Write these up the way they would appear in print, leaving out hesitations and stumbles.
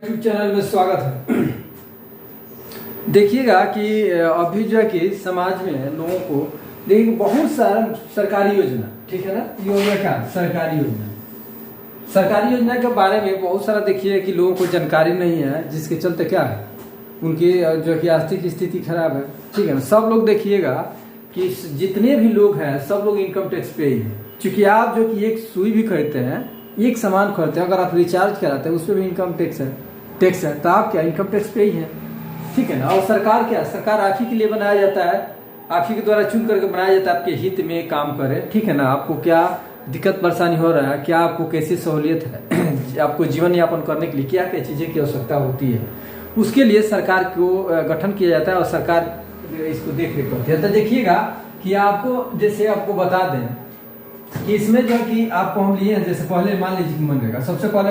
YouTube channel में स्वागत है। देखिएगा कि अभी जो है कि समाज में लोगों को देखिए बहुत सारा सरकारी योजना, ठीक है ना, योजना क्या सरकारी योजना के बारे में बहुत सारा देखिए कि लोगों को जानकारी नहीं है, जिसके चलते क्या है उनकी जो कि आर्थिक स्थिति खराब है, ठीक है ना। सब लोग देखिएगा कि जितने भी लोग हैं सब लोग इनकम टैक्स पे ही है। चूंकि आप जो कि एक सुई भी खरीदते हैं, एक सामान खरीदते हैं, अगर आप रिचार्ज कराते हैं उस पर भी इनकम टैक्स है, तो आप क्या इनकम टैक्स पे ही है, ठीक है ना। और सरकार क्या, सरकार आप ही के लिए बनाया जाता है, आप ही के द्वारा चुन करके बनाया जाता है, आपके हित में काम करे, ठीक है ना। आपको क्या दिक्कत परेशानी हो रहा है, क्या आपको कैसी सहूलियत है, आपको जीवन यापन करने के लिए क्या क्या चीज़ें की आवश्यकता होती है, उसके लिए सरकार को गठन किया जाता है और सरकार इसको देख रेख करती है। तो देखिएगा कि आपको जैसे आपको बता दें कि इसमें जो कि आपको हम लिए हैं, जैसे पहले मान लीजिए कि मनरेगा, सबसे पहले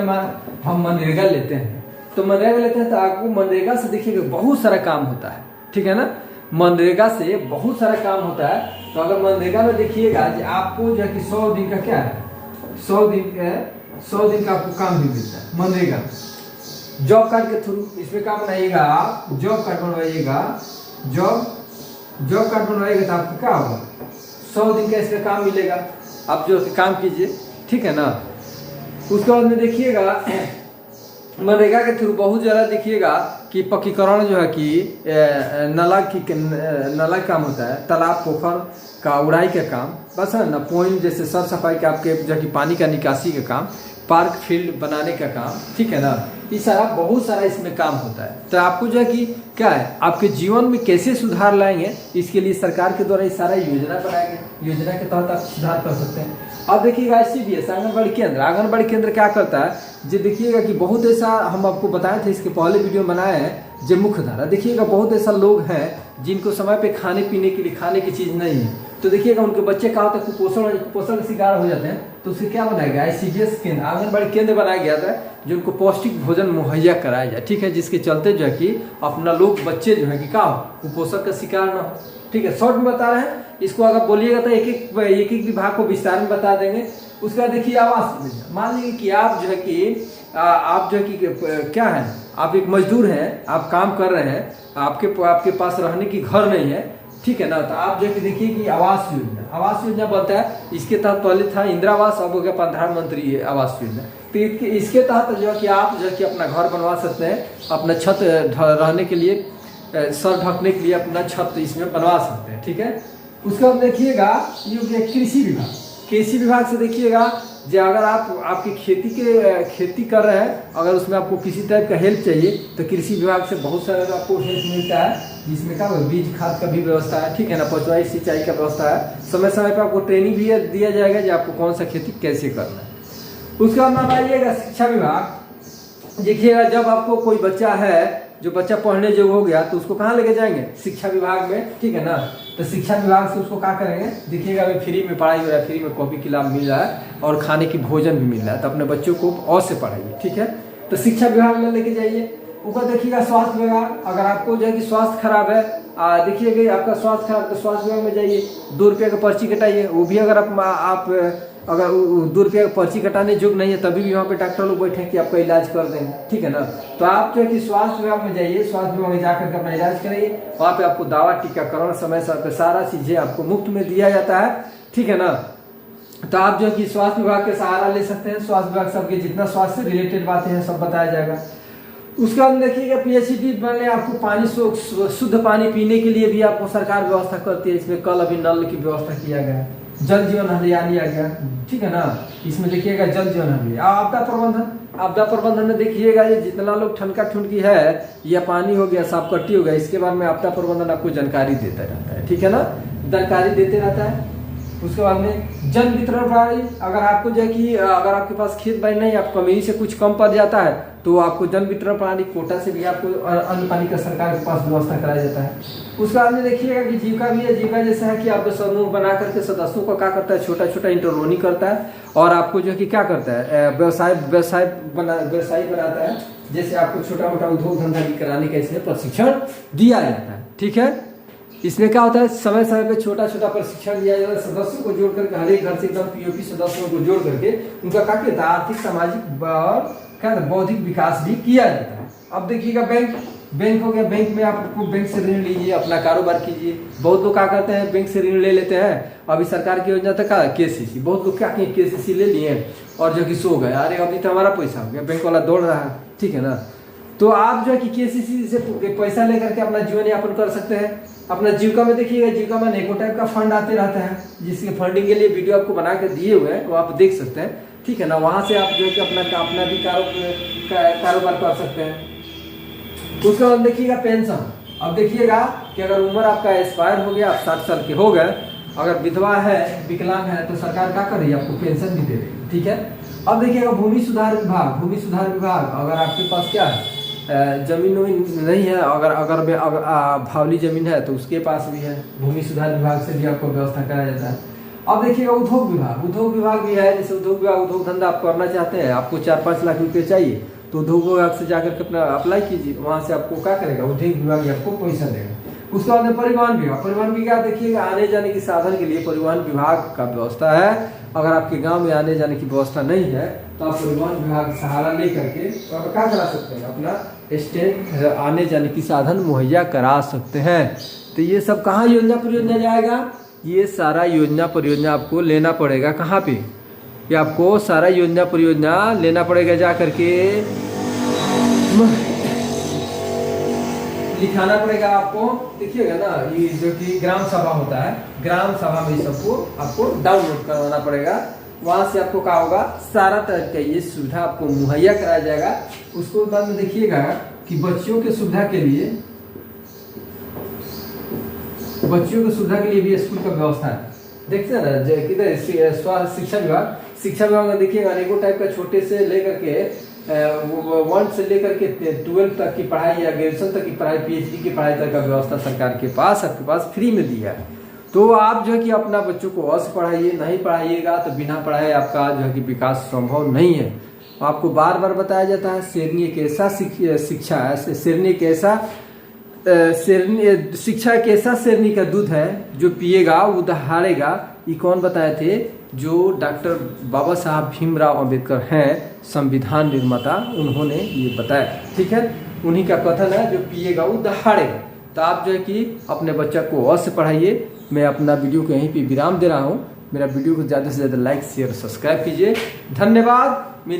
हम मनरेगा लेते हैं, तो मनरेगा लेते हैं तो आपको मनरेगा से देखिएगा बहुत सारा काम होता है, ठीक है ना। मनरेगा से बहुत सारा काम होता है। तो अगर मनरेगा में देखिएगा आपको जो है कि 100 दिन का क्या है, 100 दिन का आपको काम भी मिलता है मनरेगा। जॉब कार्ड के थ्रू इसमें काम बनाइएगा, आप जॉब कार्ड बनवाइएगा, जॉब कार्ड बनवाइएगा तो आपको क्या होगा, 100 दिन का इसमें काम मिलेगा, आप जो काम कीजिए, ठीक है ना। उसके बाद में देखिएगा मनरेगा के थ्रू बहुत ज़्यादा देखिएगा कि पक्कीकरण जो है कि नाला काम होता है, तालाब पोखर का उड़ाई का काम, बस है ना, पॉइंट जैसे साफ सफाई का, आपके जो कि पानी का निकासी का काम, पार्क फील्ड बनाने का काम, ठीक है ना। ये सारा बहुत सारा इसमें काम होता है। तो आपको जो है कि क्या है, आपके जीवन में कैसे सुधार लाएंगे, इसके लिए सरकार के द्वारा ये सारा योजना बनाया गया, योजना के तहत आप सुधार कर सकते हैं। अब देखिएगा CDS आंगनबाड़ी केंद्र क्या करता है, जो देखिएगा कि बहुत ऐसा हम आपको बताए थे, इसके पहले वीडियो बनाए हैं, जो मुख्य धारा देखिएगा बहुत ऐसा लोग हैं जिनको समय पे खाने पीने के लिए खाने की चीज़ नहीं है, तो देखिएगा उनके बच्चे क्या होता है कुपोषण का शिकार हो जाते हैं। तो उसे क्या बनाया गया, CDS केंद्र आंगनबाड़ी केंद्र बनाया गया था, जो उनको पौष्टिक भोजन मुहैया कराया जाए, ठीक है, जिसके चलते जो है कि अपना लोग बच्चे जो है कि क्या हो, कुपोषण का शिकार न हो, ठीक है। शॉर्ट में बता रहे हैं इसको, अगर बोलिएगा तो एक एक विभाग को विस्तार में बता देंगे। उसके बाद देखिए आवास योजना, मान लीजिए कि आप जो है कि क्या है, आप एक मजदूर हैं, आप काम कर रहे हैं, आपके पास रहने की घर नहीं है, ठीक है ना। तो आप जो है कि देखिए कि आवास योजना बनता है। इसके तहत पहले था इंदिरा आवास, अब हो गया प्रधानमंत्री आवास योजना। तो इसके तहत जो है कि आप जो है कि अपना घर बनवा सकते हैं, अपना छत रहने के लिए, सर ढकने के लिए अपना छत इसमें बनवा सकते हैं, ठीक है। उसके बाद देखिएगा ये कृषि विभाग से देखिएगा, जो अगर आपकी खेती कर रहे हैं, अगर उसमें आपको किसी टाइप का हेल्प चाहिए तो कृषि विभाग से बहुत सारा आपको हेल्प मिलता है, जिसमें क्या बीज खाद का भी व्यवस्था है, ठीक है ना, पचवाई सिंचाई का व्यवस्था है, समय समय पर आपको ट्रेनिंग भी दिया जाएगा जो आपको कौन सा खेती कैसे करना है। उसके बाद मान आइएगा शिक्षा विभाग, देखिएगा जब आपको कोई बच्चा है, जो बच्चा पढ़ने जो हो गया, तो उसको कहाँ लेके जाएंगे, शिक्षा विभाग में, ठीक है ना। तो शिक्षा विभाग से उसको क्या करेंगे, देखिएगा अभी फ्री में पढ़ाई हो रहा है, फ्री में कॉपी किताब मिल रहा है और खाने की भोजन भी मिल रहा है, तो अपने बच्चों को और से पढ़ाइए, ठीक है। तो शिक्षा विभाग में लेके जाइए। ऊपर देखिएगा स्वास्थ्य विभाग, अगर आपको जो है कि स्वास्थ्य खराब है, देखिएगा आपका स्वास्थ्य खराब, तो स्वास्थ्य विभाग में जाइए, 2 रुपये का पर्ची कटाइए। वो भी अगर आप अगर 2 रुपये का पर्ची कटाने योग्य नहीं है, तभी भी वहाँ पे डॉक्टर लोग बैठे कि आपका इलाज कर देंगे, ठीक है ना। तो आप जो है कि स्वास्थ्य विभाग में जाइए, स्वास्थ्य विभाग में जाकर के अपना इलाज कराइए, वहाँ पे आपको दवा टीकाकरण समय समय पे सारा चीजें आपको मुफ्त में दिया जाता है, ठीक है ना। तो आप जो है कि स्वास्थ्य विभाग के सहारा ले सकते हैं। स्वास्थ्य विभाग सबके जितना स्वास्थ्य से रिलेटेड बातें हैं सब बताया जाएगा। उसके बाद देखिएगा PHD बनने आपको पानी शुद्ध पानी पीने के लिए भी आपको सरकार व्यवस्था करती है। इसमें कल अभी नल की व्यवस्था किया गया, जल जीवन हरियाली आ गया, ठीक है ना। इसमें देखिएगा जल जीवन हरियाली। आपदा प्रबंधन में देखिएगा ये जितना लोग ठनका ठुनकी है या पानी हो गया, सांपकट्टी हो गया, इसके बारे में आपदा प्रबंधन आपको जानकारी देता रहता है, ठीक है ना, जानकारी देते रहता है। उसके बाद में जन वितरण प्रणाली, अगर आपको जो है कि अगर आपके पास खेत बाड़ी नहीं, आप कमी से कुछ कम पड़ जाता है, तो आपको जन वितरण प्रणाली कोटा से भी आपको अन्न पानी का सरकार के पास व्यवस्था कराया जाता है। उसके बाद में देखिएगा कि जीविका भी है। जीविका जैसा है कि आपको समूह बना करके सदस्यों को क्या करता है, छोटा छोटा इंटरलोनिंग करता है और आपको जो है कि क्या करता है, व्यवसाय बनाता है। जैसे आपको छोटा मोटा उद्योग धंधा भी कराने का इसमें प्रशिक्षण दिया जाता है, ठीक है। इसमें क्या होता है, समय समय पे छोटा छोटा प्रशिक्षण दिया जाता है, सदस्यों को जोड़ करके, हर एक घर से एकदम POP सदस्यों को जोड़ करके उनका क्या कहता है, आर्थिक सामाजिक और क्या बौद्धिक विकास भी किया जाता है, अब देखिएगा बैंक हो गया, बैंक में आपको बैंक से ऋण लीजिए, अपना कारोबार कीजिए। बहुत लोग क्या करते हैं, बैंक से ऋण ले लेते हैं, अभी सरकार की योजना तक का KCC, बहुत लोग क्या किए KCC ले लिए और जो कि सो गए, अरे अभी तो हमारा पैसा हो गया, बैंक वाला दौड़ रहा है, ठीक है ना। तो आप जो है कि KCC से पैसा लेकर के अपना जीवन यापन कर सकते हैं। अपना जीविका में देखिएगा, जीविका में अनेकों टाइप का फंड आते रहता है, जिसके फंडिंग के लिए वीडियो आपको बना के दिए हुए हैं, वो आप देख सकते हैं, ठीक है ना। वहाँ से आप जो है कि अपना भी कारोबार कर सकते हैं। उसके बाद देखिएगा पेंशन। अब देखिएगा कि अगर उम्र आपका एक्सपायर हो गया, आप 60 साल के हो गए, अगर विधवा है, विकलांग है, तो सरकार क्या कर रही है, आपको पेंशन भी दे रही है, ठीक है। अब देखिएगा भूमि सुधार विभाग, अगर आपके पास क्या है, जमीन नहीं है, अगर भावली जमीन है तो उसके पास भी है, भूमि सुधार विभाग से भी आपको व्यवस्था कराया जाता है। अब देखिएगा उद्योग विभाग भी है, जैसे उद्योग धंधा आप करना चाहते हैं, आपको 4-5 लाख रुपए चाहिए, तो उद्योग विभाग से जाकर के अपना अप्लाई कीजिए, वहाँ से आपको क्या करेगा, उद्योग विभाग आपको पैसा देगा। उसके बाद में परिवहन विभाग देखिएगा, आने जाने के साधन के लिए परिवहन विभाग का व्यवस्था है। अगर आपके गांव में आने जाने की व्यवस्था नहीं है तो आप परिवहन विभाग सहारा ले करके आप क्या करा सकते हैं, अपना स्टैंड आने जाने की साधन मुहैया करा सकते हैं। तो ये सब कहाँ योजना परियोजना जाएगा, ये सारा योजना परियोजना आपको लेना पड़ेगा कहाँ पे, ये आपको सारा योजना परियोजना लेना पड़ेगा, जा करके लिखाना पड़ेगा आपको। देखिएगा ना, ये जो कि ग्राम सभा होता है, ग्राम सभा में सबको आपको डाउनलोड करवाना पड़ेगा। वहां से आपको क्या होगा, सारा तरह का ये सुविधा आपको मुहैया कराया जाएगा। उसको बाद में देखिएगा कि बच्चियों की सुविधा के लिए भी स्कूल का व्यवस्था है। देखते हैं ना किधर शिक्षा विभाग में देखिएगा अनेकों टाइप का, छोटे से लेकर के 1 से लेकर के 12 तक की पढ़ाई या ग्रेजुएशन तक की पढ़ाई, PhD की पढ़ाई तक का व्यवस्था सरकार के पास आपके पास फ्री में दिया है। तो आप जो है कि अपना बच्चों को अवश्य पढ़ाइए, नहीं पढ़ाइएगा तो बिना पढ़ाए आपका जो है कि विकास संभव नहीं है। आपको बार बार बताया जाता है, शेरनी एक ऐसा शिक्षा है, शिक्षा एक ऐसा शेरनी का दूध है, जो पिएगा वो दहाड़ेगा। ये कौन बताए थे, जो डॉक्टर बाबा साहब भीमराव अंबेडकर हैं, संविधान निर्माता, उन्होंने ये बताया, ठीक है। उन्हीं का कथन है, जो पिएगा वो दहाड़ेगा। तो आप जो है कि अपने बच्चा को अवश्य पढ़ाइए। मैं अपना वीडियो को यहीं पे विराम दे रहा हूँ। मेरा वीडियो को ज़्यादा से ज़्यादा लाइक शेयर सब्सक्राइब कीजिए। धन्यवाद।